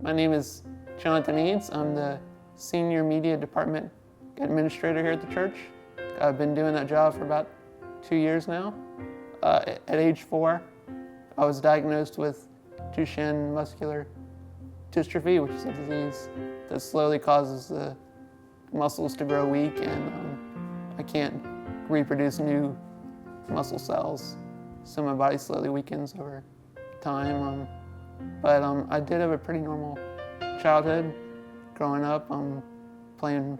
My name is Jonathan Eades. I'm the Senior Media Department Administrator here at the church. I've been doing that job for about 2 years now. At age 4, I was diagnosed with Duchenne muscular dystrophy, which is a disease that slowly causes the muscles to grow weak, and I can't reproduce new muscle cells, so my body slowly weakens over time. But I did have a pretty normal childhood growing up, playing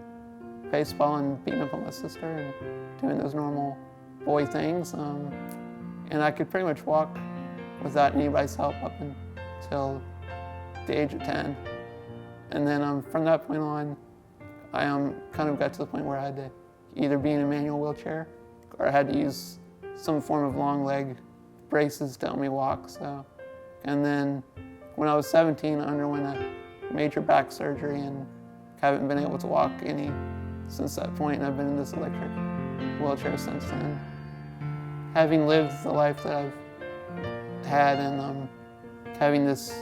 baseball and beating up on my sister and doing those normal boy things. And I could pretty much walk without anybody's help up until the age of 10. And then from that point on, I kind of got to the point where I had to either be in a manual wheelchair or I had to use some form of long leg braces to help me walk. And then when I was 17, I underwent a major back surgery and haven't been able to walk any since that point, and I've been in this electric wheelchair since then. Having lived the life that I've had and having this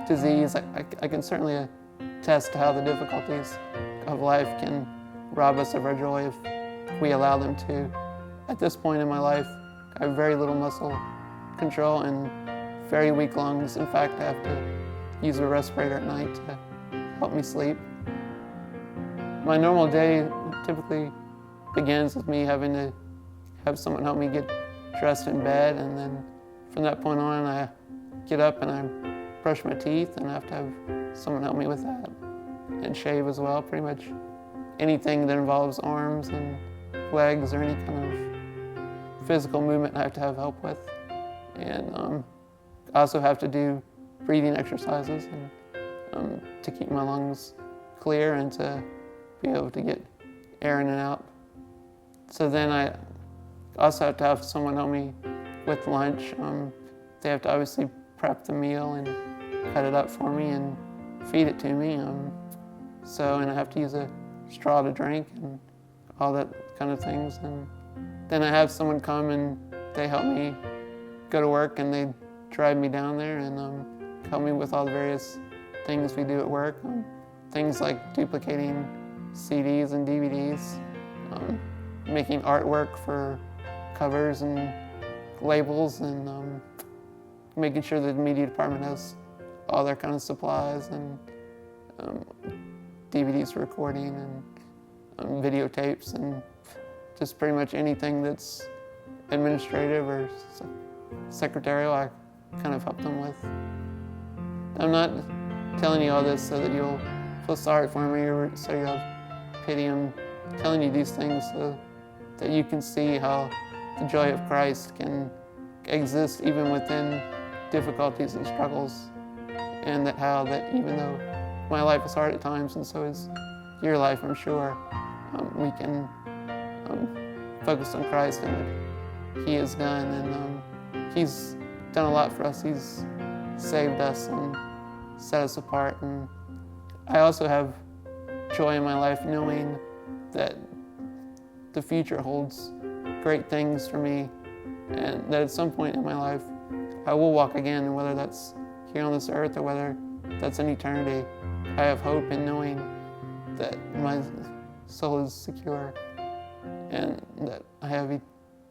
disease, I can certainly attest to how the difficulties of life can rob us of our joy if we allow them to. At this point in my life, I have very little muscle control and very weak lungs. In fact, I have to use a respirator at night to help me sleep. My normal day typically begins with me having to have someone help me get dressed in bed, and then from that point on, I get up and I brush my teeth, and I have to have someone help me with that, and shave as well. Pretty much anything that involves arms and legs or any kind of physical movement I have to have help with. And I also have to do breathing exercises and to keep my lungs clear and to be able to get air in and out. So then I also have to have someone help me with lunch. They have to obviously prep the meal and cut it up for me and feed it to me. And I have to use a straw to drink and all that kind of things. And then I have someone come and they help me go to work, and they drive me down there and help me with all the various things we do at work. Things like duplicating CDs and DVDs, making artwork for covers and labels, and making sure that the media department has all their kind of supplies and DVDs for recording and videotapes, and just pretty much anything that's administrative or secretarial, I kind of help them with. I'm not telling you all this so that you'll feel sorry for me or so you'll have pity. I'm telling you these things so that you can see how the joy of Christ can exist even within difficulties and struggles, and how even though my life is hard at times, and so is your life, I'm sure, we can focus on Christ and what He has done. And He's done a lot for us. He's saved us and set us apart. And I also have joy in my life knowing that the future holds great things for me, and that at some point in my life I will walk again, and whether that's here on this earth or whether that's in eternity, I have hope in knowing that my soul is secure and that I have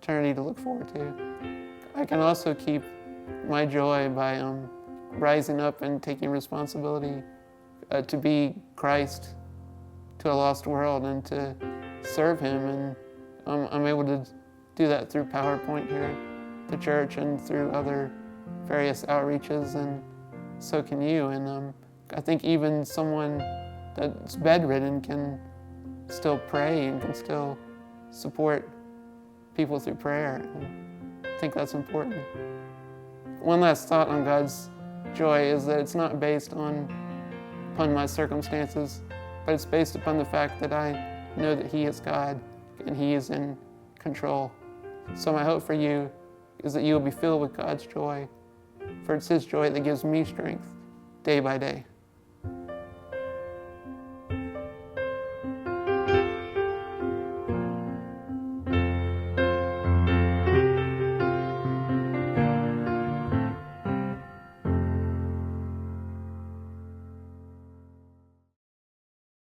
eternity to look forward to. I can also keep my joy by rising up and taking responsibility to be Christ to a lost world and to serve Him. And I'm able to do that through PowerPoint here at the church and through other various outreaches, and so can you. And I think even someone that's bedridden can still pray and can still support people through prayer. And I think that's important. One last thought on God's joy is that it's not based upon my circumstances, but it's based upon the fact that I know that He is God and He is in control. So my hope for you is that you will be filled with God's joy, for it's His joy that gives me strength day by day.